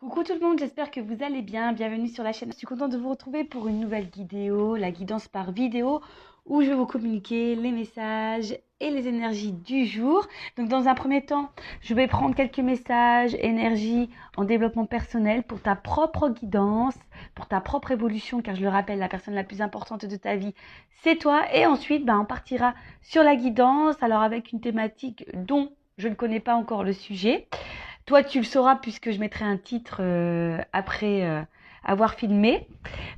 Coucou tout le monde, j'espère que vous allez bien. Bienvenue sur la chaîne. Je suis contente de vous retrouver pour une nouvelle vidéo, la guidance par vidéo, où je vais vous communiquer les messages et les énergies du jour. Donc dans un premier temps, je vais prendre quelques messages, énergie en développement personnel pour ta propre guidance, pour ta propre évolution, car je le rappelle, la personne la plus importante de ta vie, c'est toi. Et ensuite, on partira sur la guidance, alors avec une thématique dont je ne connais pas encore le sujet. Toi, tu le sauras puisque je mettrai un titre après avoir filmé.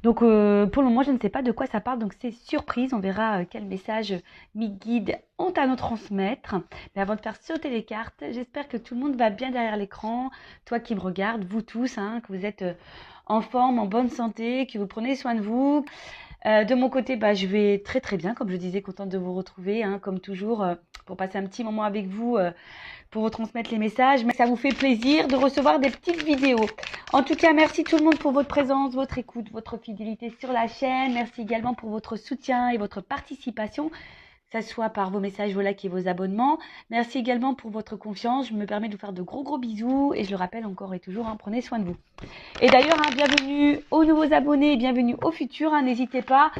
Donc, pour le moment, je ne sais pas de quoi ça parle. Donc, c'est surprise. On verra quel message mes guides ont à nous transmettre. Mais avant de faire sauter les cartes, j'espère que tout le monde va bien derrière l'écran. Toi qui me regardes, vous tous, que vous êtes en forme, en bonne santé, que vous prenez soin de vous. De mon côté, je vais très très bien. Comme je disais, contente de vous retrouver, comme toujours, pour passer un petit moment avec vous. Pour vous transmettre les messages, mais ça vous fait plaisir de recevoir des petites vidéos. En tout cas, merci tout le monde pour votre présence, votre écoute, votre fidélité sur la chaîne. Merci également pour votre soutien et votre participation, que ce soit par vos messages, vos likes et vos abonnements. Merci également pour votre confiance. Je me permets de vous faire de gros bisous et je le rappelle encore et toujours, prenez soin de vous. Et d'ailleurs, bienvenue aux nouveaux abonnés et bienvenue aux futurs. N'hésitez pas.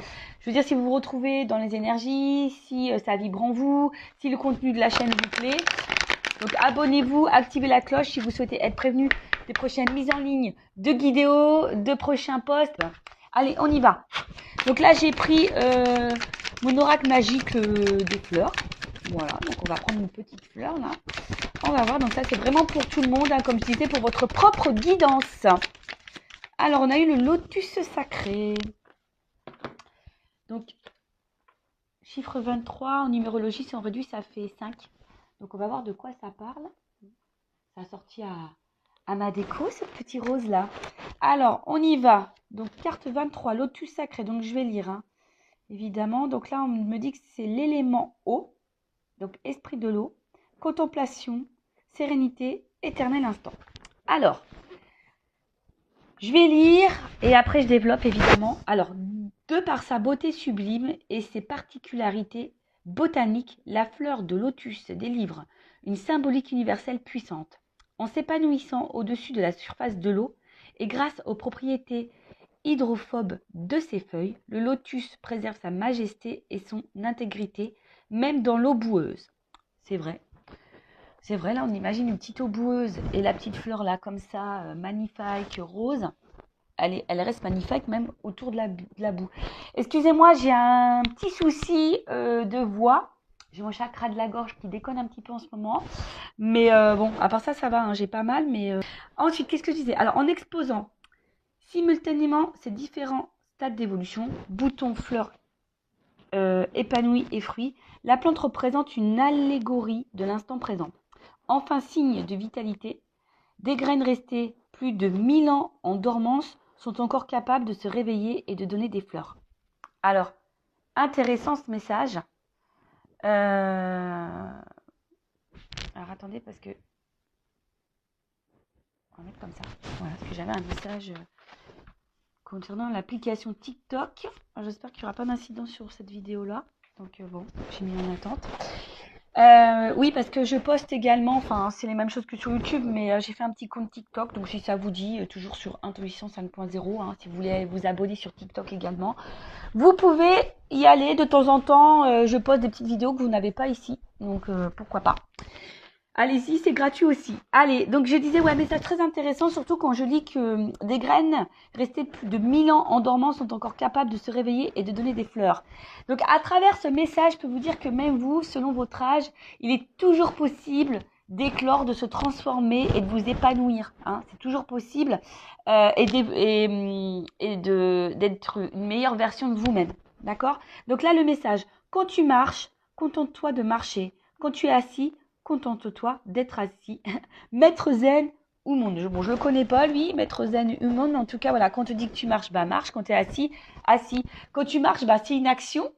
Je veux dire, si vous vous retrouvez dans les énergies, si ça vibre en vous, si le contenu de la chaîne vous plaît. Donc abonnez-vous, activez la cloche si vous souhaitez être prévenu des prochaines mises en ligne de vidéos, de prochains posts. Allez, on y va. Donc là, j'ai pris mon oracle magique des fleurs. Voilà, donc on va prendre une petite fleur là. On va voir, donc ça c'est vraiment pour tout le monde, comme je disais, pour votre propre guidance. Alors, on a eu le lotus sacré. Donc, chiffre 23, en numérologie, si on réduit, ça fait 5. Donc, on va voir de quoi ça parle. Ça a sorti à ma déco, ce petit rose-là. Alors, on y va. Donc, carte 23, lotus sacré. Donc, je vais lire, évidemment. Donc là, on me dit que c'est l'élément eau. Donc, esprit de l'eau, contemplation, sérénité, éternel instant. Alors, je vais lire et après, je développe, évidemment. Alors, de par sa beauté sublime et ses particularités botaniques, la fleur de lotus délivre une symbolique universelle puissante. En s'épanouissant au-dessus de la surface de l'eau et grâce aux propriétés hydrophobes de ses feuilles, le lotus préserve sa majesté et son intégrité, même dans l'eau boueuse. C'est vrai. C'est vrai, là, on imagine une petite eau boueuse et la petite fleur, là, comme ça, magnifique, rose. Elle reste magnifique, même autour de la boue. Excusez-moi, j'ai un petit souci de voix. J'ai mon chakra de la gorge qui déconne un petit peu en ce moment. Mais bon, à part ça, ça va, j'ai pas mal. Mais ensuite, qu'est-ce que je disais? Alors, en exposant simultanément ces différents stades d'évolution, boutons, fleurs, épanouis et fruits, la plante représente une allégorie de l'instant présent. Enfin, signe de vitalité, des graines restées plus de 1000 ans en dormance sont encore capables de se réveiller et de donner des fleurs. Alors, intéressant ce message. Alors, attendez, parce que... On va mettre comme ça. Voilà, parce que j'avais un message concernant l'application TikTok. J'espère qu'il n'y aura pas d'incident sur cette vidéo-là. Donc, bon, j'ai mis en attente. Oui, parce que je poste également, c'est les mêmes choses que sur YouTube, mais j'ai fait un petit compte TikTok, donc si ça vous dit, toujours sur Intuition 5.0, si vous voulez vous abonner sur TikTok également, vous pouvez y aller de temps en temps. Je poste des petites vidéos que vous n'avez pas ici, donc pourquoi pas. Allez-y, c'est gratuit aussi. Allez, donc je disais, message très intéressant, surtout quand je lis que des graines restées plus de 1000 ans en dormance sont encore capables de se réveiller et de donner des fleurs. Donc à travers ce message, je peux vous dire que même vous, selon votre âge, il est toujours possible d'éclore, de se transformer et de vous épanouir. C'est toujours possible et d'être une meilleure version de vous-même. D'accord? Donc là, le message, quand tu marches, contente-toi de marcher. Quand tu es assis, contente-toi d'être assis. Maître zen ou monde. Bon, je le connais pas, lui, maître zen ou monde, mais en tout cas, voilà, quand on te dit que tu marches, marche. Quand tu es assis, assis. Quand tu marches, c'est une action,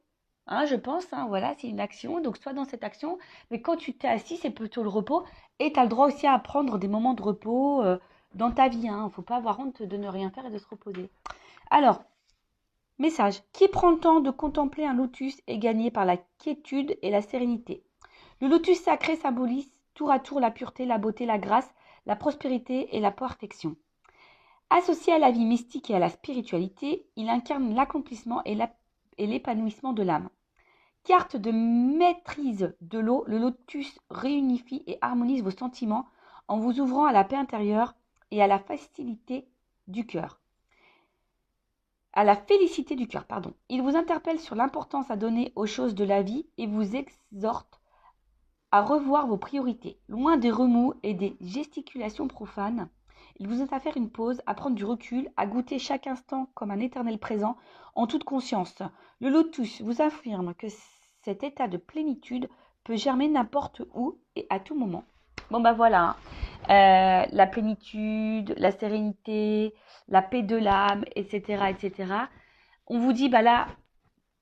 je pense, voilà, c'est une action. Donc, sois dans cette action. Mais quand tu t'es assis, c'est plutôt le repos. Et tu as le droit aussi à prendre des moments de repos dans ta vie. Il ne faut pas avoir honte de ne rien faire et de se reposer. Alors, message. Qui prend le temps de contempler un lotus est gagné par la quiétude et la sérénité. Le lotus sacré symbolise tour à tour la pureté, la beauté, la grâce, la prospérité et la perfection. Associé à la vie mystique et à la spiritualité, il incarne l'accomplissement et l'épanouissement de l'âme. Carte de maîtrise de l'eau, le lotus réunifie et harmonise vos sentiments en vous ouvrant à la paix intérieure et à la facilité du cœur. À la félicité du cœur, pardon. Il vous interpelle sur l'importance à donner aux choses de la vie et vous exhorte à revoir vos priorités. Loin des remous et des gesticulations profanes, il vous invite à faire une pause, à prendre du recul, à goûter chaque instant comme un éternel présent en toute conscience. Le lotus vous affirme que cet état de plénitude peut germer n'importe où et à tout moment. Bon bah voilà, la plénitude, la sérénité, la paix de l'âme, etc., etc. On vous dit, bah là,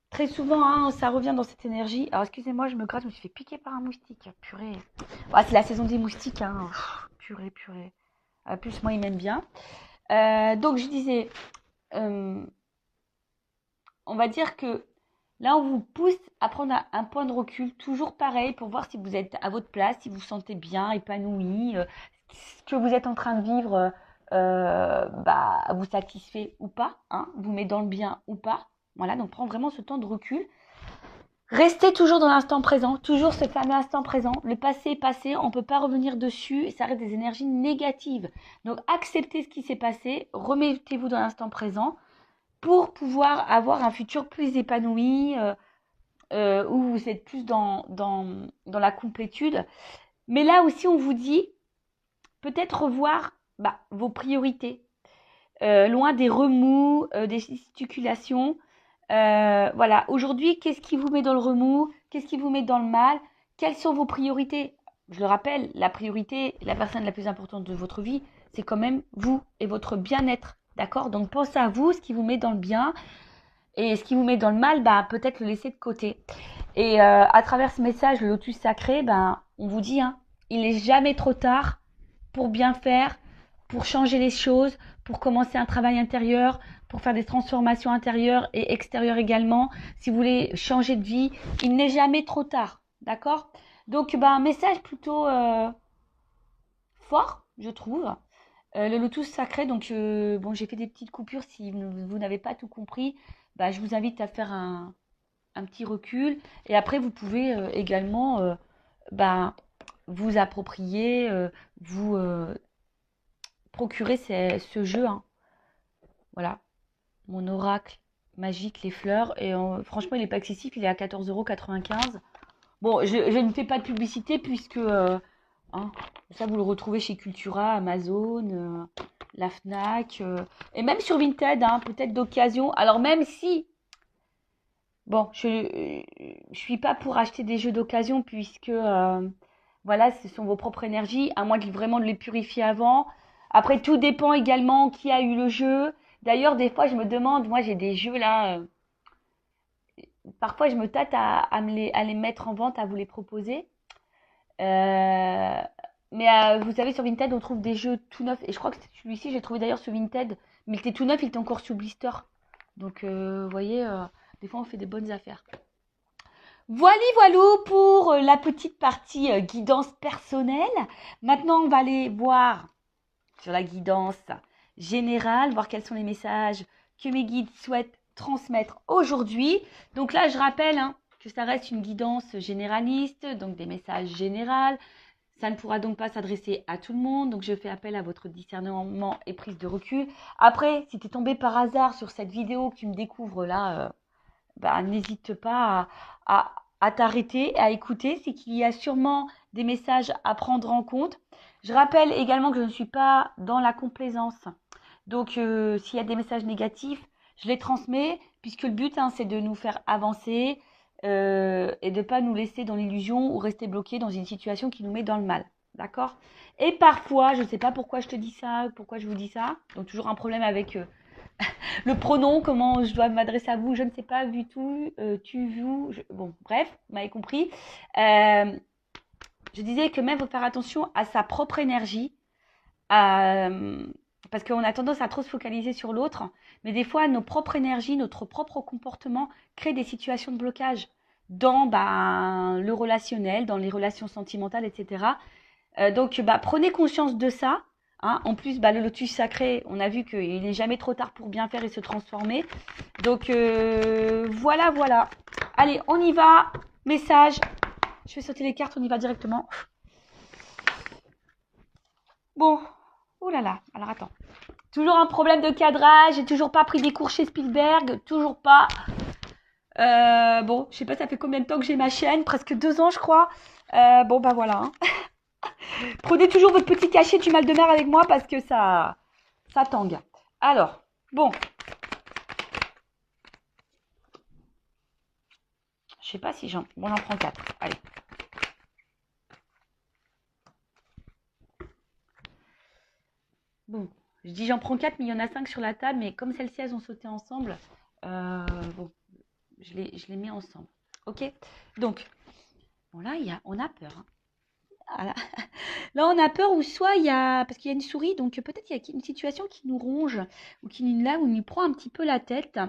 très souvent, hein, ça revient dans cette énergie. Alors, excusez-moi, je me gratte, je me suis fait piquer par un moustique. Purée. Ouais, c'est la saison des moustiques, hein. Purée, purée. En plus, moi, il m'aime bien. Donc, je disais, on va dire que là, on vous pousse à prendre un point de recul, toujours pareil, pour voir si vous êtes à votre place, si vous vous sentez bien, épanoui, ce que vous êtes en train de vivre vous satisfait ou pas, hein, vous met dans le bien ou pas. Voilà, donc prends vraiment ce temps de recul. Restez toujours dans l'instant présent, toujours ce fameux instant présent. Le passé est passé, on ne peut pas revenir dessus et ça reste des énergies négatives. Donc acceptez ce qui s'est passé, remettez-vous dans l'instant présent pour pouvoir avoir un futur plus épanoui, où vous êtes plus dans la complétude. Mais là aussi, on vous dit peut-être revoir vos priorités. Loin des remous, des gesticulations. Voilà, aujourd'hui, qu'est-ce qui vous met dans le remous? Qu'est-ce qui vous met dans le mal? Quelles sont vos priorités? Je le rappelle, la priorité, la personne la plus importante de votre vie, c'est quand même vous et votre bien-être. D'accord? Donc pensez à vous, ce qui vous met dans le bien et ce qui vous met dans le mal, peut-être le laisser de côté. Et à travers ce message, le lotus sacré, on vous dit, hein, il n'est jamais trop tard pour bien faire, pour changer les choses, pour commencer un travail intérieur, pour faire des transformations intérieures et extérieures également. Si vous voulez changer de vie, il n'est jamais trop tard. D'accord? Donc, un message plutôt fort, je trouve. Le lotus sacré, donc j'ai fait des petites coupures. Si vous n'avez pas tout compris, je vous invite à faire un petit recul. Et après, vous pouvez également vous approprier, vous procurer ce jeu. Hein. Voilà, mon oracle magique, les fleurs. Et franchement, il n'est pas excessif, il est à 14,95 €. Bon, je ne fais pas de publicité puisque ça, vous le retrouvez chez Cultura, Amazon, la Fnac, et même sur Vinted, hein, peut-être d'occasion. Alors même si, bon, je suis pas pour acheter des jeux d'occasion puisque, voilà, ce sont vos propres énergies, à moins vraiment de les purifier avant. Après, tout dépend également qui a eu le jeu. D'ailleurs, des fois, je me demande, moi j'ai des jeux là, parfois je me tâte à les mettre en vente, à vous les proposer. Mais vous savez, sur Vinted, on trouve des jeux tout neufs. Et je crois que celui-ci, j'ai trouvé d'ailleurs sur Vinted. Mais il était tout neuf, il était encore sous blister. Donc, vous voyez, des fois, on fait des bonnes affaires. Voilou pour la petite partie guidance personnelle. Maintenant, on va aller voir sur la guidance générale, voir quels sont les messages que mes guides souhaitent transmettre aujourd'hui. Donc là, je rappelle que ça reste une guidance généraliste, donc des messages généraux. Ça ne pourra donc pas s'adresser à tout le monde, donc je fais appel à votre discernement et prise de recul. Après, si tu es tombé par hasard sur cette vidéo que tu me découvres là, n'hésite pas à t'arrêter, à écouter. C'est qu'il y a sûrement des messages à prendre en compte. Je rappelle également que je ne suis pas dans la complaisance. Donc, s'il y a des messages négatifs, je les transmets, puisque le but, c'est de nous faire avancer et de ne pas nous laisser dans l'illusion ou rester bloqué dans une situation qui nous met dans le mal. D'accord? Et parfois, je ne sais pas pourquoi je te dis ça, pourquoi je vous dis ça. Donc, toujours un problème avec le pronom, comment je dois m'adresser à vous, je ne sais pas, vu tout, tu, vous. Bon, bref, vous m'avez compris. Je disais que même, il faut faire attention à sa propre énergie. Parce qu'on a tendance à trop se focaliser sur l'autre, mais des fois, nos propres énergies, notre propre comportement créent des situations de blocage dans le relationnel, dans les relations sentimentales, etc. Donc, prenez conscience de ça. Hein. En plus, bah, le lotus sacré, on a vu qu'il n'est jamais trop tard pour bien faire et se transformer. Donc, voilà, voilà. Allez, on y va. Message. Je vais sauter les cartes, on y va directement. Bon. Oh là là. Alors, attends. Toujours un problème de cadrage. J'ai toujours pas pris des cours chez Spielberg. Toujours pas. Bon, je sais pas, ça fait combien de temps que j'ai ma chaîne. Presque 2 ans, je crois. Bon, bah voilà. Hein. Prenez toujours votre petit cachet du mal de mer avec moi parce que ça tangue. Alors, bon. Je sais pas si j'en... Bon, j'en prends 4. Allez. Bon, je dis j'en prends 4, mais il y en a 5 sur la table. Mais comme celles-ci, elles ont sauté ensemble, bon, je les mets ensemble. Ok. Donc, bon là, on a peur. Hein. Voilà. Là, on a peur ou soit il y a... Parce qu'il y a une souris, donc peut-être il y a une situation qui nous ronge ou qui nous prend un petit peu la tête.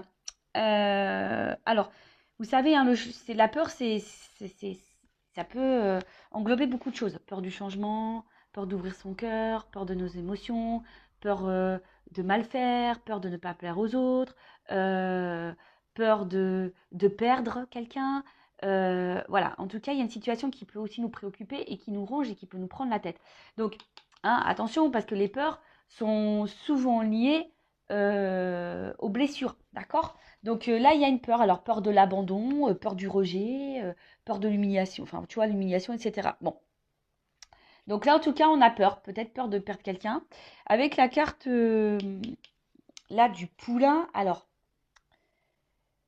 Alors, vous savez, hein, la peur, ça peut englober beaucoup de choses. Peur du changement, peur d'ouvrir son cœur, peur de nos émotions, peur de mal faire, peur de ne pas plaire aux autres, peur de perdre quelqu'un. Voilà, en tout cas, il y a une situation qui peut aussi nous préoccuper et qui nous ronge et qui peut nous prendre la tête. Donc, hein, attention, parce que les peurs sont souvent liées aux blessures, d'accord? Donc là, il y a une peur. Alors, peur de l'abandon, peur du rejet, peur de l'humiliation, enfin, tu vois, l'humiliation, etc. Bon. Donc là, en tout cas, on a peur, peut-être peur de perdre quelqu'un. Avec la carte, là, du poulain, alors,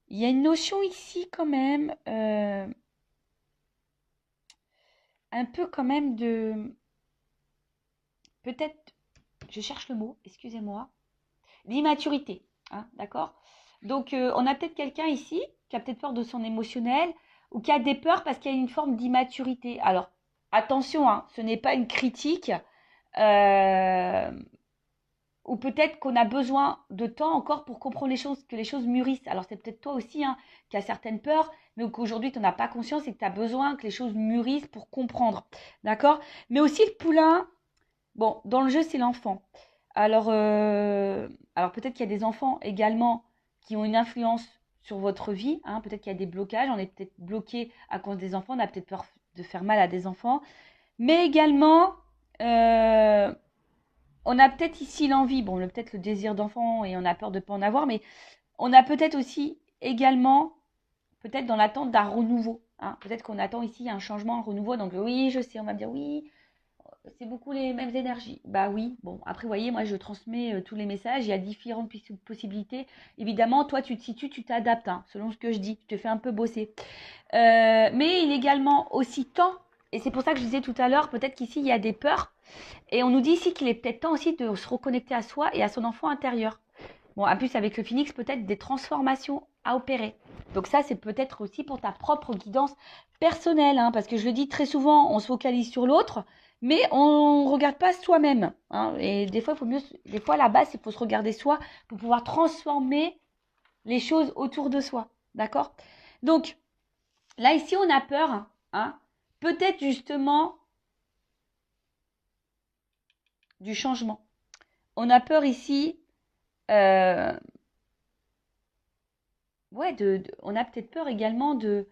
il y a une notion ici quand même, un peu quand même de... Peut-être, je cherche le mot, excusez-moi, l'immaturité, hein, d'accord? Donc, on a peut-être quelqu'un ici qui a peut-être peur de son émotionnel ou qui a des peurs parce qu'il y a une forme d'immaturité. Alors, attention, hein, ce n'est pas une critique euh, ou peut-être qu'on a besoin de temps encore pour comprendre les choses, que les choses mûrissent. Alors, c'est peut-être toi aussi hein, qui as certaines peurs, mais qu'aujourd'hui, tu n'en as pas conscience et que tu as besoin que les choses mûrissent pour comprendre, d'accord? Mais aussi le poulain, bon, dans le jeu, c'est l'enfant. Alors peut-être qu'il y a des enfants également qui ont une influence sur votre vie. Hein. Peut-être qu'il y a des blocages. On est peut-être bloqué à cause des enfants. On a peut-être peur de faire mal à des enfants. Mais également, euh, on a peut-être ici l'envie. Bon, peut-être le désir d'enfant et on a peur de ne pas en avoir. Mais on a peut-être aussi également, peut-être dans l'attente d'un renouveau. Hein. Peut-être qu'on attend ici un changement, un renouveau. Donc oui, je sais, on va me dire oui, c'est beaucoup les mêmes énergies. Bah oui, bon, après, vous voyez, moi, je transmets tous les messages. Il y a différentes possibilités. Évidemment, toi, tu te situes, tu t'adaptes, hein, selon ce que je dis. Tu te fais un peu bosser. Mais il est également aussi temps, et c'est pour ça que je disais tout à l'heure, peut-être qu'ici, il y a des peurs. Et on nous dit ici qu'il est peut-être temps aussi de se reconnecter à soi et à son enfant intérieur. Bon, en plus, avec le phénix, peut-être des transformations à opérer. Donc ça, c'est peut-être aussi pour ta propre guidance personnelle, hein, parce que je le dis très souvent, on se focalise sur l'autre, mais on ne regarde pas soi-même. Hein, et des fois, des fois, à la base, il faut se regarder soi pour pouvoir transformer les choses autour de soi. D'accord? Donc, là, ici, on a peur. Hein, peut-être justement du changement. On a peur ici... ouais, on a peut-être peur également de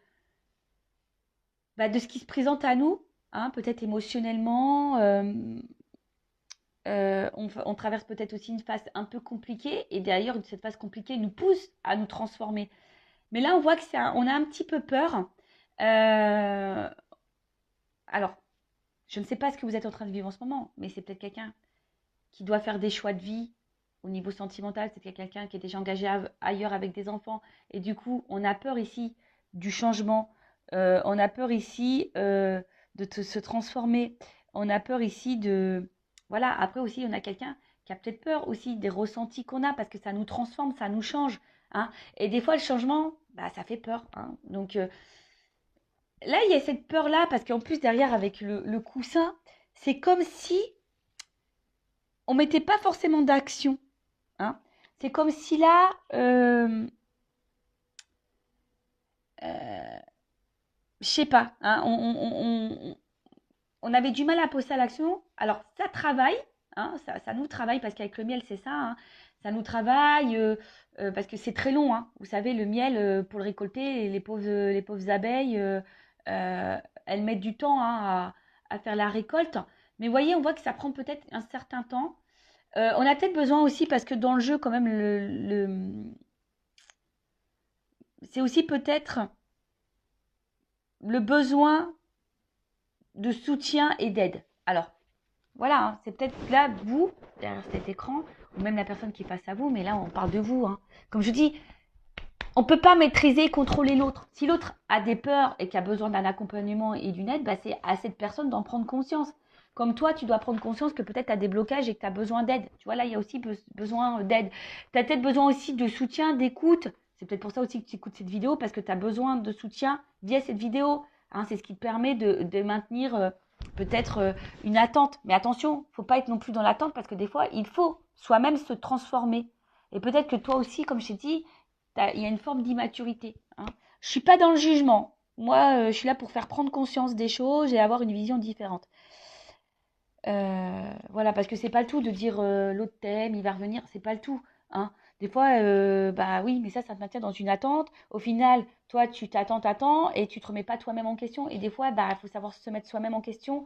ce qui se présente à nous, hein, peut-être émotionnellement. On traverse peut-être aussi une phase un peu compliquée et d'ailleurs cette phase compliquée nous pousse à nous transformer. Mais là, on voit que on a un petit peu peur. Euh, alors, je ne sais pas ce que vous êtes en train de vivre en ce moment, mais c'est peut-être quelqu'un qui doit faire des choix de vie au niveau sentimental. C'est peut-être quelqu'un qui est déjà engagé ailleurs avec des enfants. Et du coup, on a peur ici du changement. On a peur ici de se transformer. On a peur ici de... Voilà, après aussi, on a quelqu'un qui a peut-être peur aussi des ressentis qu'on a parce que ça nous transforme, ça nous change. Hein. Et des fois, le changement, bah, ça fait peur. Hein. Donc là, il y a cette peur-là parce qu'en plus, derrière, avec le coussin, c'est comme si on mettait pas forcément d'action. Hein. C'est comme si là, je sais pas, hein, on avait du mal à passer à l'action. Alors, ça travaille, hein, ça nous travaille, parce qu'avec le miel, c'est ça, hein, ça nous travaille, parce que c'est très long, hein. Vous savez, le miel, pour le récolter, les pauvres abeilles, euh, elles mettent du temps, hein, à faire la récolte. Mais vous voyez, on voit que ça prend peut-être un certain temps. On a peut-être besoin aussi, parce que dans le jeu, quand même, c'est aussi peut-être le besoin de soutien et d'aide. Alors, voilà, hein, c'est peut-être là, vous, derrière cet écran, ou même la personne qui est face à vous, mais là, on parle de vous, hein. Comme je dis, on ne peut pas maîtriser et contrôler l'autre. Si l'autre a des peurs et qui a besoin d'un accompagnement et d'une aide, bah, c'est à cette personne d'en prendre conscience. Comme toi, tu dois prendre conscience que peut-être tu as des blocages et que tu as besoin d'aide. Tu vois, là, il y a aussi besoin d'aide. Tu as peut-être besoin aussi de soutien, d'écoute. C'est peut-être pour ça aussi que tu écoutes cette vidéo, parce que tu as besoin de soutien via cette vidéo. Hein, c'est ce qui te permet de maintenir peut-être une attente. Mais attention, il ne faut pas être non plus dans l'attente, parce que des fois, il faut soi-même se transformer. Et peut-être que toi aussi, comme je t'ai dit, il y a une forme d'immaturité. Hein. Je ne suis pas dans le jugement. Moi, je suis là pour faire prendre conscience des choses et avoir une vision différente. Voilà, parce que c'est pas le tout de dire l'autre t'aime, il va revenir, c'est pas le tout. Hein. Des fois, bah oui, mais ça te maintient dans une attente. Au final, toi, tu t'attends, et tu te remets pas toi-même en question. Et des fois, bah, il faut savoir se mettre soi-même en question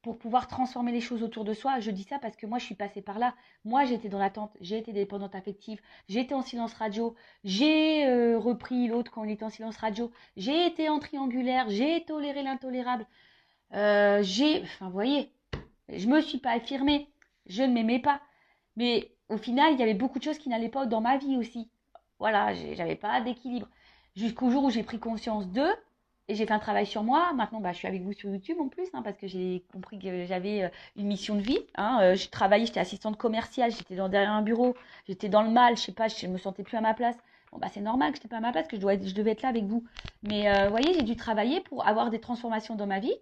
pour pouvoir transformer les choses autour de soi. Je dis ça parce que moi, je suis passée par là. Moi, j'étais dans l'attente, j'ai été dépendante affective, j'étais en silence radio, j'ai repris l'autre quand on était en silence radio, j'ai été en triangulaire, j'ai toléré l'intolérable, enfin, vous voyez, je me suis pas affirmée, je ne m'aimais pas. Mais au final, il y avait beaucoup de choses qui n'allaient pas dans ma vie aussi. Voilà, j'avais pas d'équilibre. Jusqu'au jour où j'ai pris conscience d'eux, et j'ai fait un travail sur moi. Maintenant, bah, je suis avec vous sur YouTube en plus, hein, parce que j'ai compris que j'avais une mission de vie. Hein. Je travaillais, j'étais assistante commerciale, j'étais derrière un bureau, j'étais dans le mal, je sais pas, je me sentais plus à ma place. Bon, bah, c'est normal que je n'étais pas à ma place, que je devais être là avec vous. Mais vous voyez, j'ai dû travailler pour avoir des transformations dans ma vie.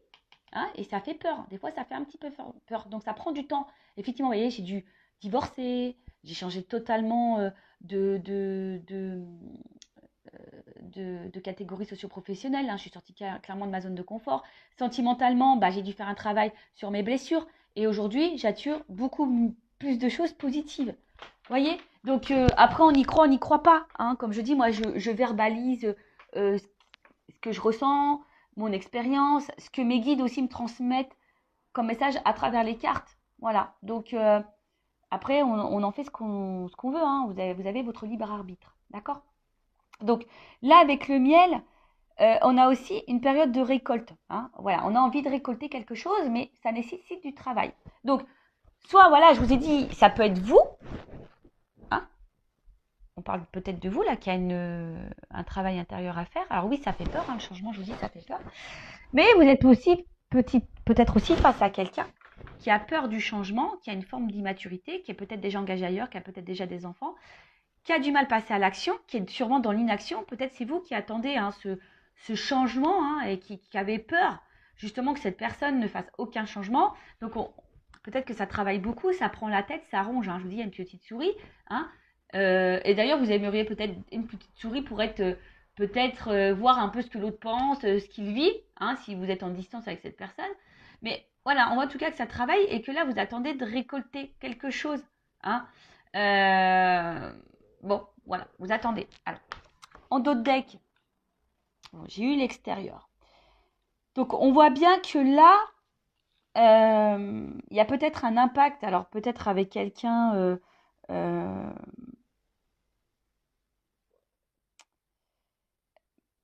Hein, et ça fait peur. Des fois, ça fait un petit peu peur. Donc, ça prend du temps. Effectivement, vous voyez, j'ai dû divorcer, j'ai changé totalement de, de, de, de catégorie socio-professionnelle. Hein. Je suis sortie clairement de ma zone de confort. Sentimentalement, bah, j'ai dû faire un travail sur mes blessures. Et aujourd'hui, j'attire beaucoup plus de choses positives. Vous voyez? Donc, après, on n'y croit pas. Hein. Comme je dis, moi, je verbalise ce que je ressens, mon expérience, ce que mes guides aussi me transmettent comme message à travers les cartes. Voilà. Donc, après, on en fait ce qu'on veut. Hein. Vous avez votre libre arbitre. D'accord? Donc, là, avec le miel, on a aussi une période de récolte. Hein. Voilà, on a envie de récolter quelque chose, mais ça nécessite du travail. Donc, soit, voilà, je vous ai dit, ça peut être vous. Hein. On parle peut-être de vous, là, qui a un travail intérieur à faire. Alors oui, ça fait peur, hein, le changement, je vous dis, ça fait peur. Mais vous êtes aussi peut-être aussi face à quelqu'un qui a peur du changement, qui a une forme d'immaturité, qui est peut-être déjà engagé ailleurs, qui a peut-être déjà des enfants, qui a du mal à passer à l'action, qui est sûrement dans l'inaction. Peut-être c'est vous qui attendez hein, ce changement hein, et qui avez peur justement que cette personne ne fasse aucun changement. Donc peut-être que ça travaille beaucoup, ça prend la tête, ça ronge. Hein. Je vous dis, il y a une petite souris. Hein. Et d'ailleurs, vous aimeriez peut-être une petite souris pour être peut-être voir un peu ce que l'autre pense, ce qu'il vit, hein, si vous êtes en distance avec cette personne. Mais voilà, on voit en tout cas que ça travaille et que là, vous attendez de récolter quelque chose. Hein. Bon, voilà, vous attendez. Alors, en dos de deck, bon, j'ai eu l'extérieur. Donc, on voit bien que là, il y a peut-être un impact. Alors, peut-être avec quelqu'un...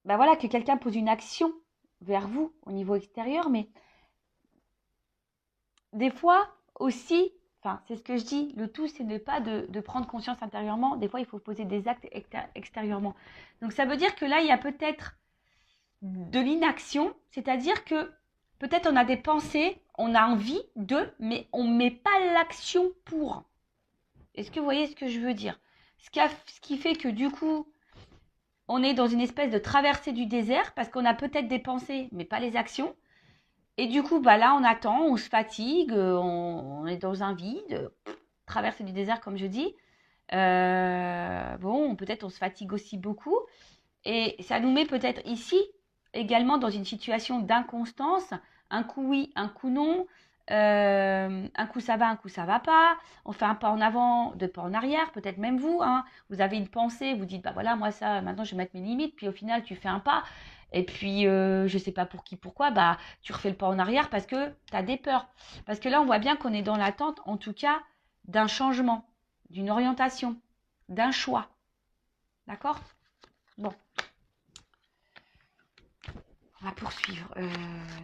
ben voilà, que quelqu'un pose une action vers vous au niveau extérieur, mais des fois aussi, enfin, c'est ce que je dis, le tout, c'est de pas de prendre conscience intérieurement. Des fois, il faut poser des actes extérieurement. Donc, ça veut dire que là, il y a peut-être de l'inaction, c'est-à-dire que peut-être on a des pensées, on a envie de, mais on ne met pas l'action pour. Est-ce que vous voyez ce que je veux dire? Ce qui fait que du coup, on est dans une espèce de traversée du désert parce qu'on a peut-être des pensées, mais pas les actions. Et du coup, bah là, on attend, on se fatigue, on est dans un vide, traversée du désert, comme je dis. Bon, peut-être on se fatigue aussi beaucoup. Et ça nous met peut-être ici également dans une situation d'inconstance, un coup oui, un coup non. Un coup ça va, un coup ça va pas. On fait un pas en avant, deux pas en arrière, peut-être même vous. Hein, vous avez une pensée, vous dites, bah voilà, moi ça, maintenant je vais mettre mes limites. Puis au final, tu fais un pas. Et puis, je sais pas pour qui, pourquoi, bah tu refais le pas en arrière parce que tu as des peurs. Parce que là, on voit bien qu'on est dans l'attente, en tout cas, d'un changement, d'une orientation, d'un choix. D'accord? Bon, on va poursuivre.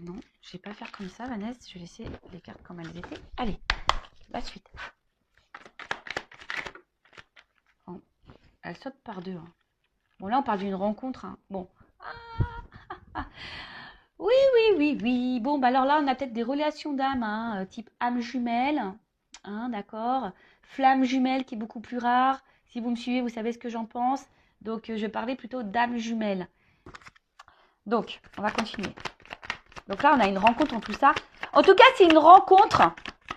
Non, je vais pas faire comme ça, Vanessa. Je vais laisser les cartes comme elles étaient. Allez, la suite. Bon, elle saute par deux. Hein. Bon, là, on parle d'une rencontre. Hein. Bon. Ah, oui, oui, oui, oui. Bon, bah alors là, on a peut-être des relations d'âme, hein, type âme jumelle. Hein, d'accord. Flamme jumelle qui est beaucoup plus rare. Si vous me suivez, vous savez ce que j'en pense. Donc, je parlais plutôt d'âme jumelle. Donc, on va continuer. Donc là, on a une rencontre en tout ça. En tout cas, c'est une rencontre.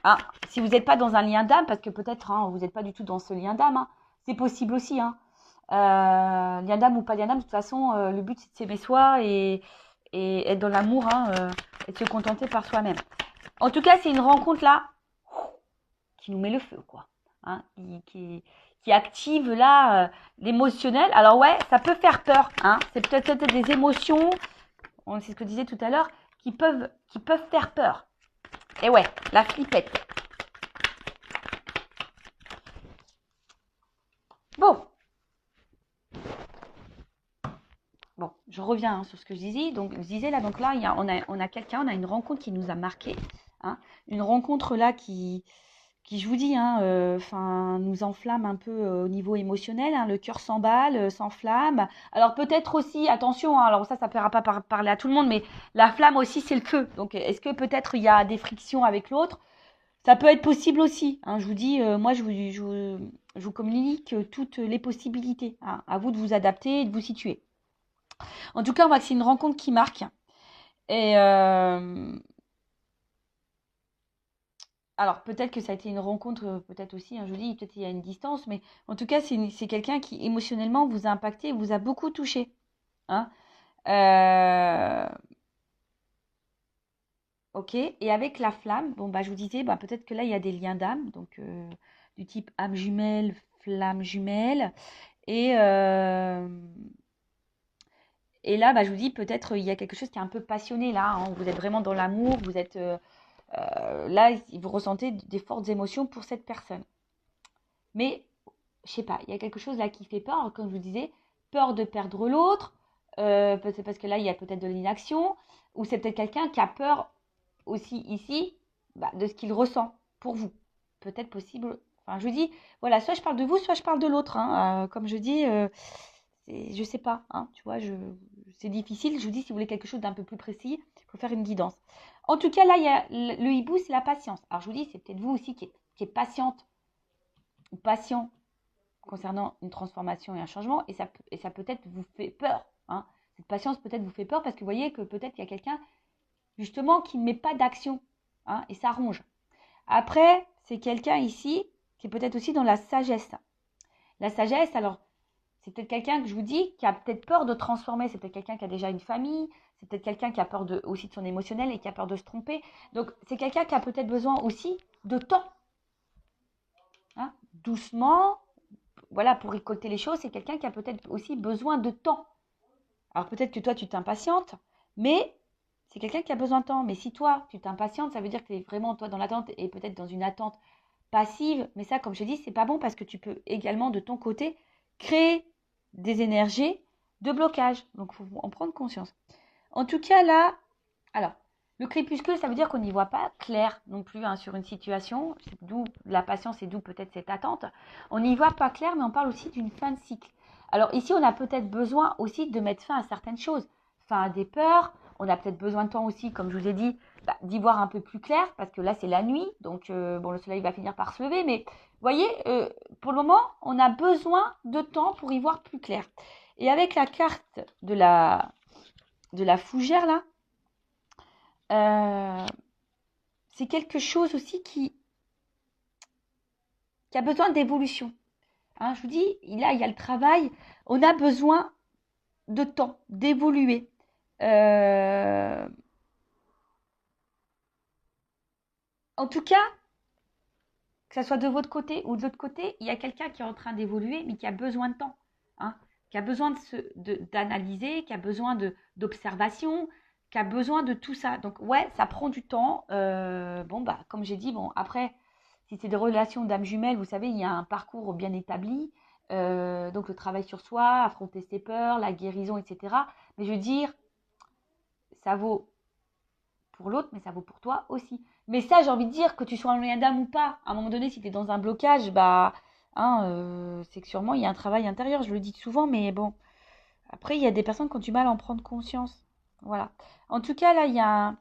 Hein, si vous n'êtes pas dans un lien d'âme, parce que peut-être hein, vous n'êtes pas du tout dans ce lien d'âme, hein, c'est possible aussi. Hein. Lien d'âme ou pas lien d'âme, de toute façon, le but c'est de s'aimer soi et être dans l'amour hein, et de se contenter par soi-même. En tout cas, c'est une rencontre là qui nous met le feu, quoi. Hein, qui active là l'émotionnel. Alors ouais, ça peut faire peur. Hein, c'est peut-être des émotions, c'est ce que je disais tout à l'heure, qui peuvent faire peur. Et ouais, la flippette. Bon. Bon, je reviens hein, sur ce que je disais. Donc, je disais là, donc là, on a quelqu'un, on a une rencontre qui nous a marqué. Hein, une rencontre là qui je vous dis, hein, nous enflamme un peu au niveau émotionnel. Hein, le cœur s'emballe, s'enflamme. Alors peut-être aussi, attention, hein, alors ça ne plaira pas parler à tout le monde, mais la flamme aussi, c'est le feu. Donc, est-ce que peut-être il y a des frictions avec l'autre? Ça peut être possible aussi. Hein, je vous dis, moi, je vous communique toutes les possibilités. Hein, à vous de vous adapter et de vous situer. En tout cas, on voit que c'est une rencontre qui marque. Et alors, peut-être que ça a été une rencontre, peut-être aussi, hein, je vous dis, peut-être il y a une distance, mais en tout cas, c'est quelqu'un qui émotionnellement vous a impacté, vous a beaucoup touché. Hein. Ok, et avec la flamme, bon, bah, je vous disais, bah, peut-être que là, il y a des liens d'âme, donc du type âme jumelle, flamme jumelle. Et, et là, bah, je vous dis, peut-être il y a quelque chose qui est un peu passionné là. Hein, vous êtes vraiment dans l'amour, vous êtes là, vous ressentez des fortes émotions pour cette personne. Mais, je sais pas, il y a quelque chose là qui fait peur, comme je vous disais, peur de perdre l'autre, peut-être parce que là, il y a peut-être de l'inaction, ou c'est peut-être quelqu'un qui a peur aussi ici bah, de ce qu'il ressent pour vous. Peut-être possible. Enfin, je vous dis, voilà, soit je parle de vous, soit je parle de l'autre. Hein. Comme je dis, je sais pas. Hein, tu vois, c'est difficile. Je vous dis, si vous voulez quelque chose d'un peu plus précis, il faut faire une guidance. En tout cas, là, il y a le hibou, c'est la patience. Alors, je vous dis, c'est peut-être vous aussi qui êtes patiente ou patient concernant une transformation et un changement, et ça peut-être vous fait peur. Hein. Cette patience peut-être vous fait peur parce que vous voyez que peut-être il y a quelqu'un justement qui ne met pas d'action, hein, et ça ronge. Après, c'est quelqu'un ici qui est peut-être aussi dans la sagesse. La sagesse, alors, c'est peut-être quelqu'un que je vous dis qui a peut-être peur de transformer, c'est peut-être quelqu'un qui a déjà une famille, c'est peut-être quelqu'un qui a peur aussi de son émotionnel et qui a peur de se tromper. Donc, c'est quelqu'un qui a peut-être besoin aussi de temps. Hein, doucement, voilà, pour récolter les choses, c'est quelqu'un qui a peut-être aussi besoin de temps. Alors peut-être que toi, tu t'impatientes, mais c'est quelqu'un qui a besoin de temps. Mais si toi, tu t'impatientes, ça veut dire que tu es vraiment, toi, dans l'attente et peut-être dans une attente passive. Mais ça, comme je dis, c'est pas bon parce que tu peux également, de ton côté, créer des énergies de blocage. Donc, il faut en prendre conscience. En tout cas, là, alors, le crépuscule, ça veut dire qu'on n'y voit pas clair non plus hein, sur une situation. C'est d'où la patience et d'où peut-être cette attente. On n'y voit pas clair, mais on parle aussi d'une fin de cycle. Alors ici, on a peut-être besoin aussi de mettre fin à certaines choses. Fin à des peurs. On a peut-être besoin de temps aussi, comme je vous ai dit, bah, d'y voir un peu plus clair, parce que là, c'est la nuit. Donc, bon, le soleil va finir par se lever. Mais vous voyez, pour le moment, on a besoin de temps pour y voir plus clair. Et avec la carte de la fougère, là, c'est quelque chose aussi qui a besoin d'évolution. Hein, je vous dis, là, il y a le travail. On a besoin de temps, d'évoluer. En tout cas, que ça soit de votre côté ou de l'autre côté, il y a quelqu'un qui est en train d'évoluer, mais qui a besoin de temps, hein, qui a besoin d'analyser, qui a besoin d'observation, qui a besoin de tout ça. Donc, ouais, ça prend du temps. Bon, bah, comme j'ai dit, bon, après, si c'est des relations d'âme jumelle, vous savez, il y a un parcours bien établi. Donc, le travail sur soi, affronter ses peurs, la guérison, etc. Mais je veux dire, ça vaut pour l'autre, mais ça vaut pour toi aussi. Mais ça, j'ai envie de dire que tu sois un lien d'âme ou pas, à un moment donné, si tu es dans un blocage, bah, hein, c'est que sûrement il y a un travail intérieur. Je le dis souvent, mais bon. Après, il y a des personnes qui ont du mal à en prendre conscience. Voilà. En tout cas, là, il y a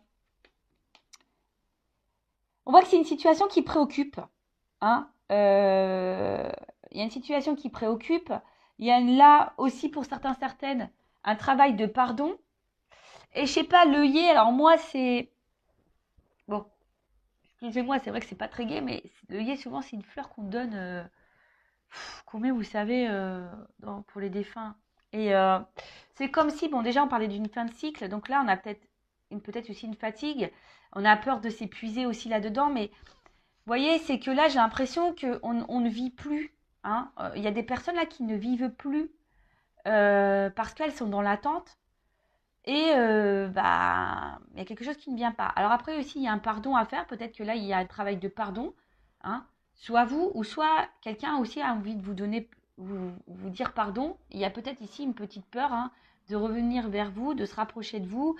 on voit que c'est une situation qui préoccupe. Hein. Il y a une situation qui préoccupe. Il y a là aussi, pour certains, certaines, un travail de pardon. Et je sais pas, l'œillet, alors moi, c'est... Bon, excusez-moi, c'est vrai que c'est pas très gai, mais l'œillet, souvent, c'est une fleur qu'on donne, qu'on met, vous savez, pour les défunts. Et c'est comme si, bon, déjà, on parlait d'une fin de cycle, donc là, on a peut-être aussi une fatigue. On a peur de s'épuiser aussi là-dedans, mais vous voyez, c'est que là, j'ai l'impression qu'on ne vit plus. Hein. Il y a des personnes là qui ne vivent plus parce qu'elles sont dans l'attente. Et bah, il y a quelque chose qui ne vient pas. Alors après aussi, il y a un pardon à faire. Peut-être que là, il y a un travail de pardon. Hein. Soit vous, ou soit quelqu'un aussi a envie de vous donner, vous dire pardon. Il y a peut-être ici une petite peur, hein, de revenir vers vous, de se rapprocher de vous.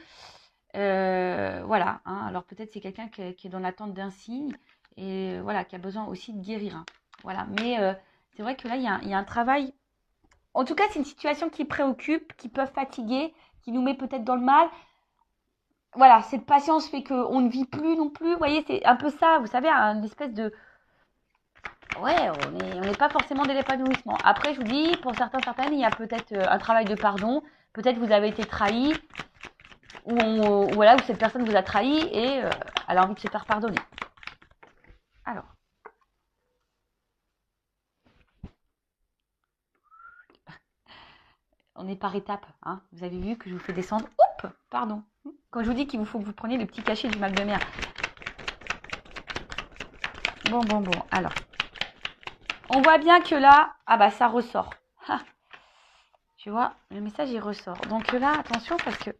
Voilà. Hein. Alors peut-être c'est quelqu'un qui est dans l'attente d'un signe et voilà, qui a besoin aussi de guérir. Hein. Voilà. Mais c'est vrai que là, il y a un travail. En tout cas, c'est une situation qui préoccupe, qui peut fatiguer, qui nous met peut-être dans le mal. Voilà, cette patience fait qu'on ne vit plus non plus. Vous voyez, c'est un peu ça, vous savez, une espèce de... Ouais, on n'est pas forcément dans l'épanouissement. Après, je vous dis, pour certains, certaines, il y a peut-être un travail de pardon. Peut-être vous avez été trahi, voilà, où cette personne vous a trahi et elle a envie de se faire pardonner. Alors. On est par étapes. Hein. Vous avez vu que je vous fais descendre. Oups, pardon. Quand je vous dis qu'il vous faut que vous preniez le petit cachet du mal de mer. Bon. Alors, on voit bien que là, ah bah ça ressort. Ha. Tu vois, le message il ressort. Donc là, attention parce que...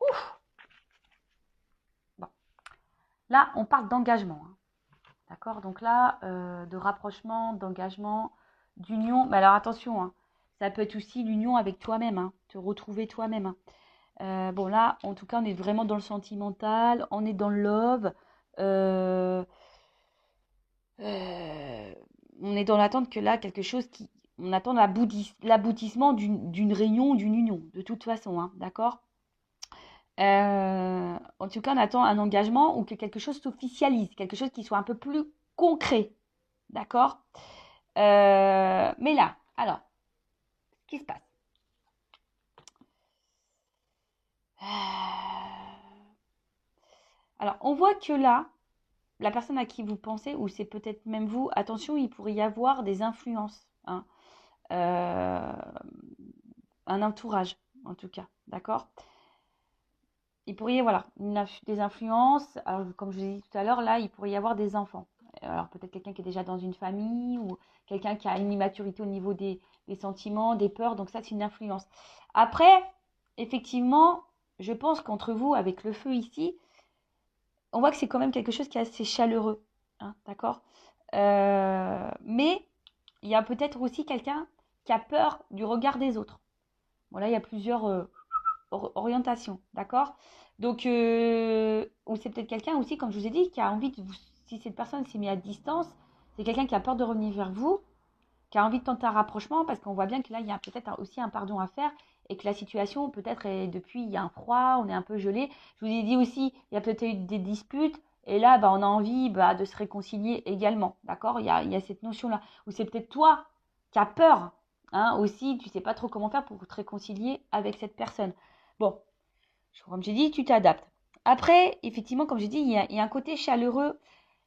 Ouf. Bon. Là, on parle d'engagement. Hein. D'accord. Donc là, de rapprochement, d'engagement, d'union. Mais alors attention, hein. Ça peut être aussi l'union avec toi-même. Hein. Te retrouver toi-même. Hein. Bon là, en tout cas, on est vraiment dans le sentimental, on est dans le love, euh, euh, on est dans l'attente que là, quelque chose qui... On attend l'aboutissement d'une réunion, d'une union, de toute façon, hein, d'accord. En tout cas, on attend un engagement ou que quelque chose s'officialise, quelque chose qui soit un peu plus concret, d'accord. Mais là, alors, ce qui se passe. Alors, on voit que là, la personne à qui vous pensez, ou c'est peut-être même vous, attention, il pourrait y avoir des influences, hein, euh, un entourage en tout cas, d'accord. Il pourrait y avoir des influences, alors, comme je vous ai dit tout à l'heure, là, il pourrait y avoir des enfants. Alors peut-être quelqu'un qui est déjà dans une famille, ou quelqu'un qui a une immaturité au niveau des sentiments, des peurs, donc ça c'est une influence. Après, effectivement, je pense qu'entre vous, avec le feu ici, on voit que c'est quand même quelque chose qui est assez chaleureux, hein, d'accord. Mais il y a peut-être aussi quelqu'un qui a peur du regard des autres. Bon, là, il y a plusieurs orientations, d'accord. Donc, ou c'est peut-être quelqu'un aussi, comme je vous ai dit, qui a envie de vous... Si cette personne s'est mise à distance, c'est quelqu'un qui a peur de revenir vers vous, qui a envie de tenter un rapprochement, parce qu'on voit bien que là, il y a peut-être aussi un pardon à faire, et que la situation, peut-être, est depuis, il y a un froid, on est un peu gelé. Je vous ai dit aussi, il y a peut-être eu des disputes, et là, bah, on a envie de se réconcilier également, d'accord. Il y a cette notion-là. Ou c'est peut-être toi qui as peur, hein, aussi, tu ne sais pas trop comment faire pour te réconcilier avec cette personne. Bon, comme j'ai dit, tu t'adaptes. Après, effectivement, comme j'ai dit, il y a un côté chaleureux.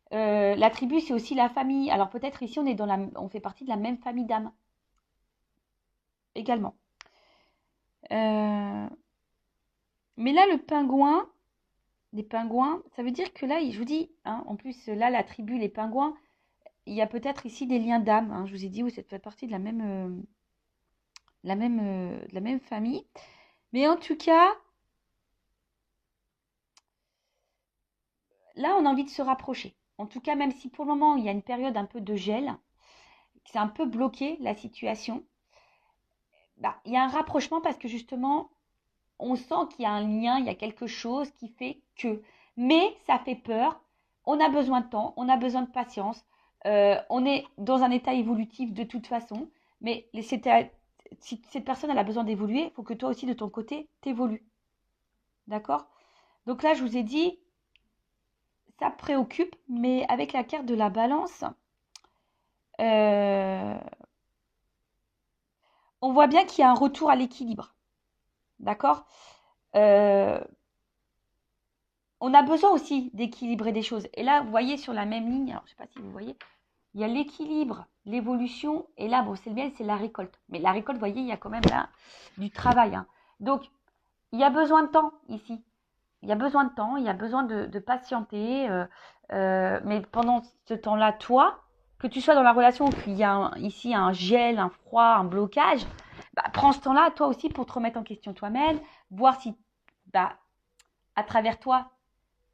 La tribu, c'est aussi la famille. Alors peut-être ici, on fait partie de la même famille d'âmes également. Mais là, le pingouin, des pingouins, ça veut dire que là, je vous dis, hein, en plus, là, la tribu, les pingouins, il y a peut-être ici des liens d'âme. Hein, je vous ai dit, oui, ça fait partie de de la même famille. Mais en tout cas, là, on a envie de se rapprocher. En tout cas, même si pour le moment, il y a une période un peu de gel, c'est un peu bloqué la situation, bah, il y a un rapprochement parce que justement, on sent qu'il y a un lien, il y a quelque chose qui fait que. Mais ça fait peur. On a besoin de temps, on a besoin de patience. On est dans un état évolutif de toute façon. Mais si cette personne elle a besoin d'évoluer, il faut que toi aussi de ton côté t'évolues. D'accord? Donc là, je vous ai dit, ça préoccupe, mais avec la carte de la balance, euh, on voit bien qu'il y a un retour à l'équilibre. D'accord? Euh, on a besoin aussi d'équilibrer des choses. Et là, vous voyez sur la même ligne, alors je ne sais pas si vous voyez, il y a l'équilibre, l'évolution, et là, bon, c'est le miel, c'est la récolte. Mais la récolte, vous voyez, il y a quand même là du travail. Hein. Donc, il y a besoin de temps ici. Il y a besoin de temps, il y a besoin de patienter. Mais pendant ce temps-là, toi, que tu sois dans la relation où il y a ici un gel, un froid, un blocage, bah, prends ce temps-là, toi aussi, pour te remettre en question toi-même, voir si, bah, à travers toi,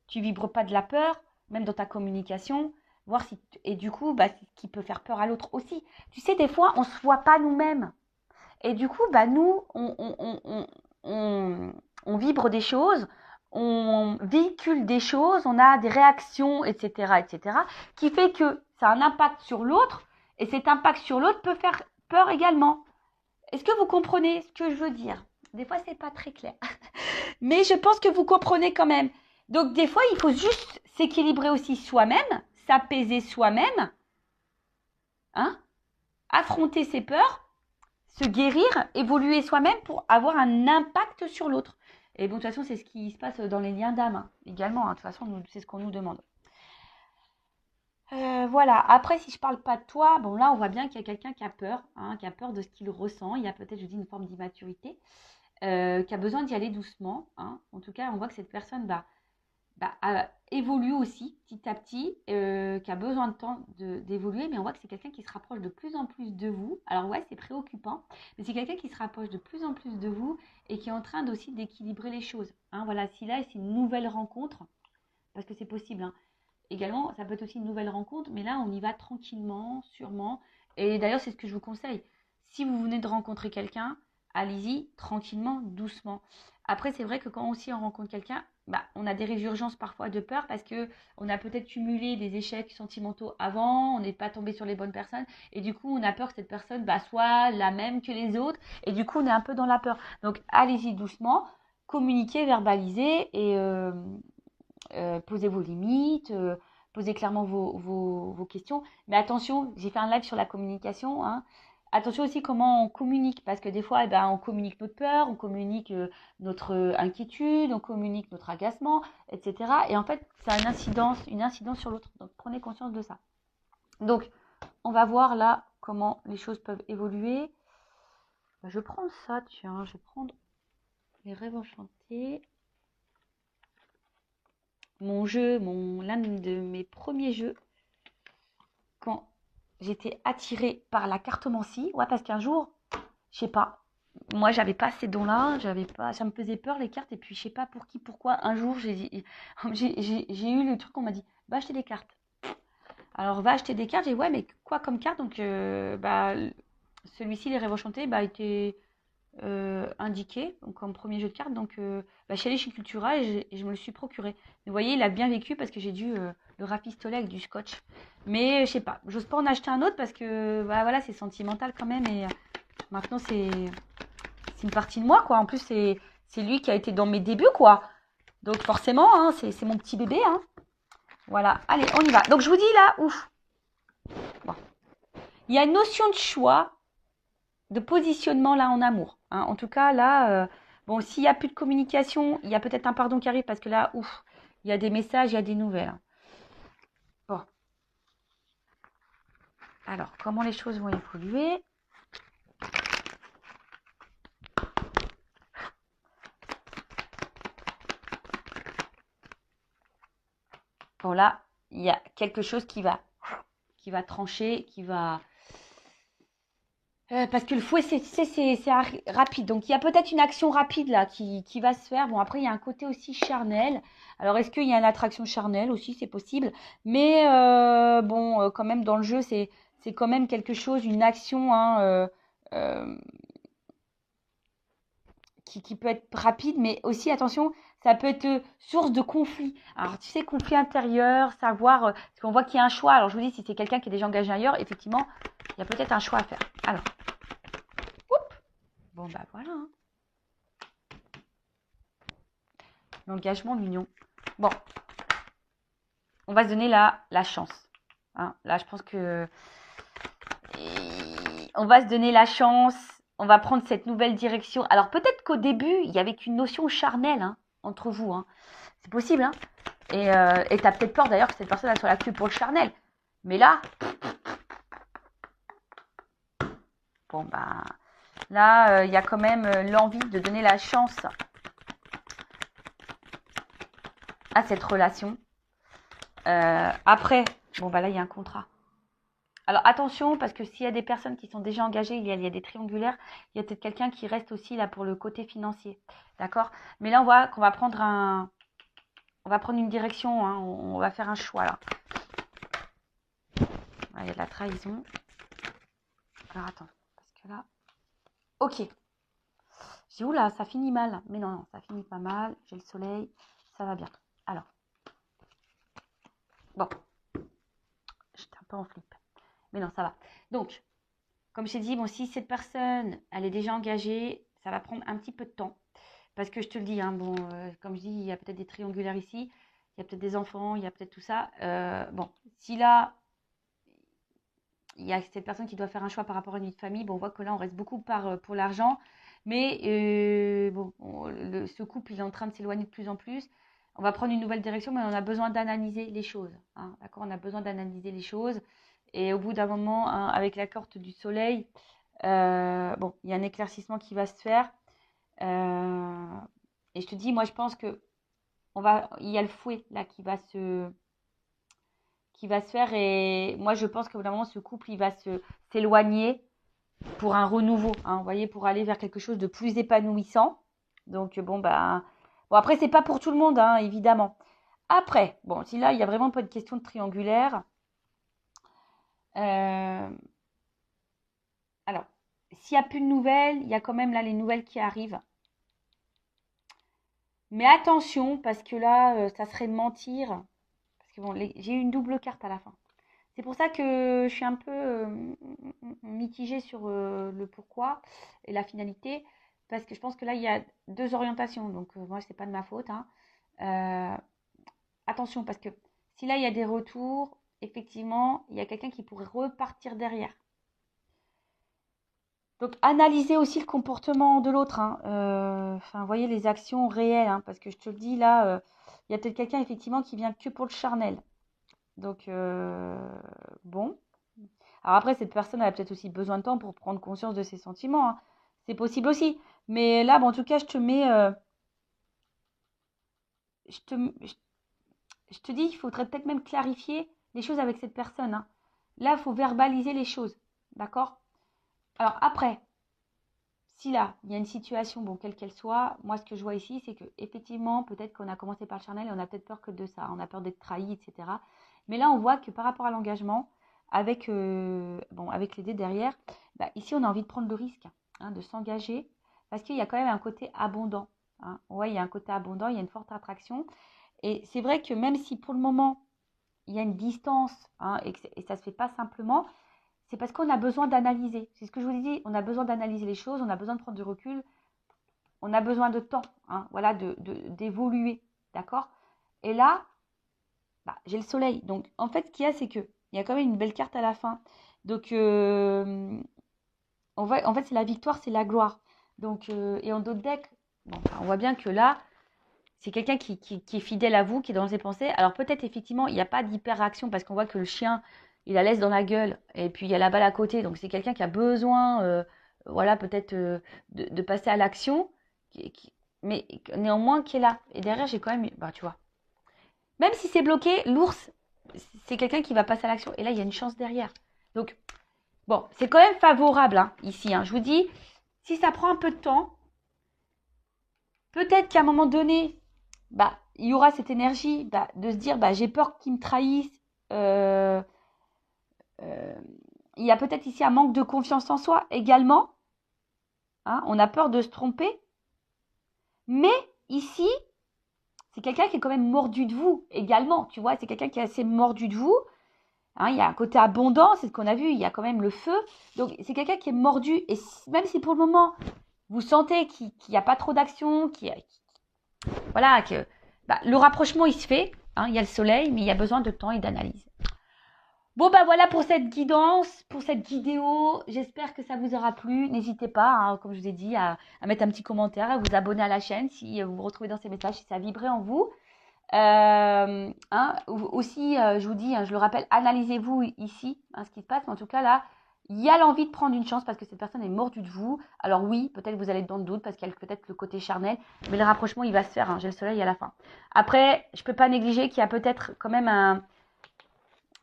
tu vibres pas de la peur, même dans ta communication, voir si et du coup, bah, ce qui peut faire peur à l'autre aussi. Tu sais, des fois, on se voit pas nous-mêmes. Et du coup, bah, nous, on vibre des choses, on véhicule des choses, on a des réactions, etc., qui fait que ça a un impact sur l'autre, et cet impact sur l'autre peut faire peur également. Est-ce que vous comprenez ce que je veux dire? Des fois, c'est pas très clair. Mais je pense que vous comprenez quand même. Donc, des fois, il faut juste s'équilibrer aussi soi-même, s'apaiser soi-même, hein, affronter ses peurs, se guérir, évoluer soi-même pour avoir un impact sur l'autre. Et bon, de toute façon, c'est ce qui se passe dans les liens d'âme hein, également. Hein. De toute façon, c'est ce qu'on nous demande. Voilà. Après, si je parle pas de toi, bon là, on voit bien qu'il y a quelqu'un qui a peur, hein, qui a peur de ce qu'il ressent. Il y a peut-être, je dis, une forme d'immaturité, qui a besoin d'y aller doucement. Hein. En tout cas, on voit que cette personne évolue aussi petit à petit, qui a besoin de temps d'évoluer, mais on voit que c'est quelqu'un qui se rapproche de plus en plus de vous. Alors ouais, c'est préoccupant, mais c'est quelqu'un qui se rapproche de plus en plus de vous et qui est en train aussi d'équilibrer les choses. Hein, voilà, si là, c'est une nouvelle rencontre, parce que c'est possible. Hein. Également, ça peut être aussi une nouvelle rencontre, mais là, on y va tranquillement, sûrement. Et d'ailleurs, c'est ce que je vous conseille. Si vous venez de rencontrer quelqu'un, allez-y tranquillement, doucement. Après, c'est vrai que quand aussi on rencontre quelqu'un, bah, on a des résurgences parfois de peur parce que on a peut-être cumulé des échecs sentimentaux avant, on n'est pas tombé sur les bonnes personnes et du coup on a peur que cette personne soit la même que les autres et du coup on est un peu dans la peur. Donc allez-y doucement, communiquez, verbalisez et posez vos limites, posez clairement vos questions. Mais attention, j'ai fait un live sur la communication. Hein. Attention aussi comment on communique, parce que des fois, on communique notre peur, on communique notre inquiétude, on communique notre agacement, etc. Et en fait, ça a une incidence sur l'autre. Donc, prenez conscience de ça. Donc, on va voir là comment les choses peuvent évoluer. Je vais prendre ça, tiens, je vais prendre les rêves enchantés. L'un de mes premiers jeux, quand j'étais attirée par la cartomancie, ouais, parce qu'un jour, je sais pas, moi j'avais pas ces dons-là, ça me faisait peur les cartes, et puis je sais pas pour qui, pourquoi, un jour j'ai eu le truc, on m'a dit, va acheter des cartes. Alors va acheter des cartes, j'ai dit, ouais, mais quoi comme carte? Donc, celui-ci, les rêves enchantés, était indiqué donc comme premier jeu de cartes. Donc, je suis allée chez Cultura et je me le suis procuré. Mais vous voyez, il a bien vécu parce que j'ai dû le rafistoler avec du scotch. Mais je sais pas, j'ose pas en acheter un autre parce que voilà, c'est sentimental quand même. Et maintenant, c'est une partie de moi, quoi. En plus, c'est lui qui a été dans mes débuts, quoi. Donc, forcément, hein, c'est mon petit bébé. Hein. Voilà, allez, on y va. Donc, je vous dis là, ouf. Bon. Il y a une notion de choix de positionnement là en amour. Hein. En tout cas, là, bon, s'il n'y a plus de communication, il y a peut-être un pardon qui arrive parce que là, ouf, il y a des messages, il y a des nouvelles. Hein. Bon. Alors, comment les choses vont évoluer? Bon, là, il y a quelque chose qui va trancher, qui va... parce que le fouet, c'est rapide. Donc, il y a peut-être une action rapide là qui va se faire. Bon, après, il y a un côté aussi charnel. Alors, est-ce qu'il y a une attraction charnelle aussi? C'est possible. Mais bon, quand même, dans le jeu, c'est quand même quelque chose, une action hein, euh, qui peut être rapide. Mais aussi, attention, ça peut être source de conflit. Alors, tu sais, conflit intérieur, savoir... parce qu'on voit qu'il y a un choix. Alors, je vous dis, si c'est quelqu'un qui est déjà engagé ailleurs, effectivement, il y a peut-être un choix à faire. Alors, bon, bah voilà. Hein. L'engagement, l'union. Bon, on va se donner la chance. Hein. Là, je pense que on va se donner la chance. On va prendre cette nouvelle direction. Alors, peut-être qu'au début, il y avait qu'une notion charnelle hein, entre vous. Hein. C'est possible. Hein. Et tu as peut-être peur d'ailleurs que cette personne elle soit là que pour le charnel. Mais là, bon, bah, là, il y a quand même l'envie de donner la chance à cette relation. Après, bon, bah là, il y a un contrat. Alors, attention, parce que s'il y a des personnes qui sont déjà engagées, il y a des triangulaires, il y a peut-être quelqu'un qui reste aussi là pour le côté financier. D'accord? Mais là, on voit qu'on va prendre une direction, hein, on va faire un choix, là. Il y a de la trahison. Alors, attends, parce que là... Ok. Je dis, oula, ça finit mal. Mais non, non, ça finit pas mal. J'ai le soleil, ça va bien. Alors. Bon. J'étais un peu en flip. Mais non, ça va. Donc, comme je t'ai dit, bon, si cette personne, elle est déjà engagée, ça va prendre un petit peu de temps. Parce que je te le dis, hein, bon, comme je dis, il y a peut-être des triangulaires ici, il y a peut-être des enfants, il y a peut-être tout ça. Bon, si là, il y a cette personne qui doit faire un choix par rapport à une vie de famille, bon, on voit que là, on reste beaucoup pour l'argent. Mais bon, ce couple, il est en train de s'éloigner de plus en plus. On va prendre une nouvelle direction, mais on a besoin d'analyser les choses. Hein, d'accord? On a besoin d'analyser les choses. Et au bout d'un moment, hein, avec la carte du soleil, bon, il y a un éclaircissement qui va se faire. Et je te dis, moi, je pense que il y a le fouet là qui va se faire. Et moi, je pense qu'au bout d'un moment, ce couple, il va s'éloigner pour un renouveau. Hein, vous voyez, pour aller vers quelque chose de plus épanouissant. Donc, bon, bah, bon, après, c'est pas pour tout le monde, hein, évidemment. Après, bon, si là, il n'y a vraiment pas de question de triangulaire. Alors, s'il n'y a plus de nouvelles, il y a quand même là les nouvelles qui arrivent. Mais attention, parce que là, ça serait mentir. Parce que bon, j'ai eu une double carte à la fin. C'est pour ça que je suis un peu mitigée sur le pourquoi et la finalité. Parce que je pense que là, il y a deux orientations. Donc, moi, c'est pas de ma faute. Hein. Attention, parce que si là, il y a des retours, effectivement, il y a quelqu'un qui pourrait repartir derrière. Donc, analysez aussi le comportement de l'autre. Hein. Enfin, voyez les actions réelles. Hein, parce que je te le dis, là, il y a peut-être quelqu'un, effectivement, qui vient que pour le charnel. Donc, bon. Alors après, cette personne elle a peut-être aussi besoin de temps pour prendre conscience de ses sentiments. Hein. C'est possible aussi. Mais là, bon, en tout cas, je te mets... je te dis, il faudrait peut-être même clarifier les choses avec cette personne. Hein. Là, il faut verbaliser les choses. D'accord? Alors après, si là, il y a une situation, bon, quelle qu'elle soit, moi, ce que je vois ici, c'est que effectivement, peut-être qu'on a commencé par le charnel et on a peut-être peur que de ça. On a peur d'être trahi, etc. Mais là, on voit que par rapport à l'engagement, avec, avec les dés derrière, bah, ici, on a envie de prendre le risque hein, de s'engager parce qu'il y a quand même un côté abondant. Hein. Ouais, il y a un côté abondant, il y a une forte attraction. Et c'est vrai que même si pour le moment, il y a une distance hein, et ça ne se fait pas simplement, c'est parce qu'on a besoin d'analyser. C'est ce que je vous ai dit, on a besoin d'analyser les choses, on a besoin de prendre du recul, on a besoin de temps, hein, voilà, d'évoluer, d'accord? Et là, bah, j'ai le soleil. Donc, en fait, ce qu'il y a, c'est qu'il y a quand même une belle carte à la fin. Donc, en fait, c'est la victoire, c'est la gloire. Donc, et en d'autres decks, bon, bah, on voit bien que là, c'est quelqu'un qui est fidèle à vous, qui est dans ses pensées. Alors peut-être effectivement, il n'y a pas d'hyper-réaction parce qu'on voit que le chien, il la laisse dans la gueule. Et puis il y a la balle à côté. Donc c'est quelqu'un qui a besoin, voilà, peut-être de passer à l'action. Mais néanmoins qui est là. Et derrière, j'ai quand même, bah tu vois. Même si c'est bloqué, l'ours, c'est quelqu'un qui va passer à l'action. Et là, il y a une chance derrière. Donc, bon, c'est quand même favorable hein, ici. Hein. Je vous dis, si ça prend un peu de temps, peut-être qu'à un moment donné, bah, il y aura cette énergie bah, de se dire, bah, j'ai peur qu'ils me trahissent. Il y a peut-être ici un manque de confiance en soi également. Hein, on a peur de se tromper. Mais ici, c'est quelqu'un qui est quand même mordu de vous également. Tu vois, c'est quelqu'un qui est assez mordu de vous. Hein, il y a un côté abondant, c'est ce qu'on a vu. Il y a quand même le feu. Donc, c'est quelqu'un qui est mordu. Et même si pour le moment, vous sentez qu'il n'y a pas trop d'action, voilà, que bah, le rapprochement, il se fait. Hein, il y a le soleil, mais il y a besoin de temps et d'analyse. Bon, bah voilà pour cette guidance, pour cette vidéo. J'espère que ça vous aura plu. N'hésitez pas, hein, comme je vous ai dit, à mettre un petit commentaire, à vous abonner à la chaîne si vous vous retrouvez dans ces messages, si ça a vibré en vous. Hein, aussi, je vous dis, hein, je le rappelle, analysez-vous ici, hein, ce qui se passe. Mais en tout cas, là, il y a l'envie de prendre une chance parce que cette personne est mordue de vous. Alors oui, peut-être vous allez être dans le doute parce qu'il y a peut-être le côté charnel. Mais le rapprochement, il va se faire. Hein, j'ai le soleil à la fin. Après, je ne peux pas négliger qu'il y a peut-être quand même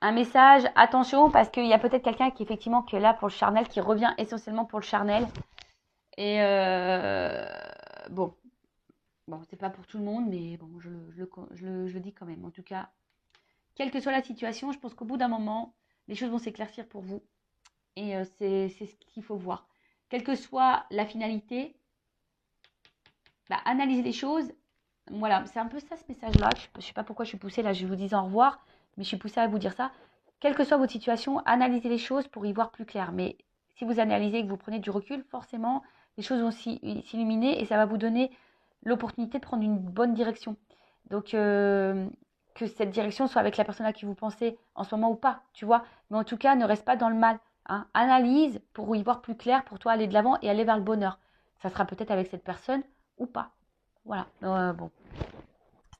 un message, attention, parce qu'il y a peut-être quelqu'un qui effectivement qui est là pour le charnel, qui revient essentiellement pour le charnel. Et bon, c'est pas pour tout le monde, mais bon, je le dis quand même. En tout cas, quelle que soit la situation, je pense qu'au bout d'un moment, les choses vont s'éclaircir pour vous. Et c'est ce qu'il faut voir. Quelle que soit la finalité, bah, analysez les choses. Voilà, c'est un peu ça ce message-là. Je ne sais pas pourquoi je suis poussée, là je vous dis au revoir, mais je suis poussée à vous dire ça. Quelle que soit votre situation, analysez les choses pour y voir plus clair. Mais si vous analysez et que vous prenez du recul, forcément, les choses vont s'illuminer et ça va vous donner l'opportunité de prendre une bonne direction. Donc, que cette direction soit avec la personne à qui vous pensez en ce moment ou pas, tu vois. Mais en tout cas, ne reste pas dans le mal. Hein. Analyse pour y voir plus clair, pour toi aller de l'avant et aller vers le bonheur. Ça sera peut-être avec cette personne ou pas. Voilà. Bon.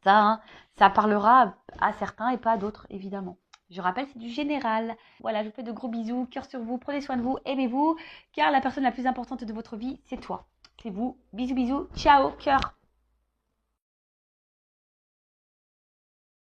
Ça, hein, ça parlera à certains et pas à d'autres, évidemment. Je rappelle, c'est du général. Voilà, je vous fais de gros bisous, cœur sur vous, prenez soin de vous, aimez-vous, car la personne la plus importante de votre vie, c'est toi. C'est vous. Bisous, bisous, ciao, cœur.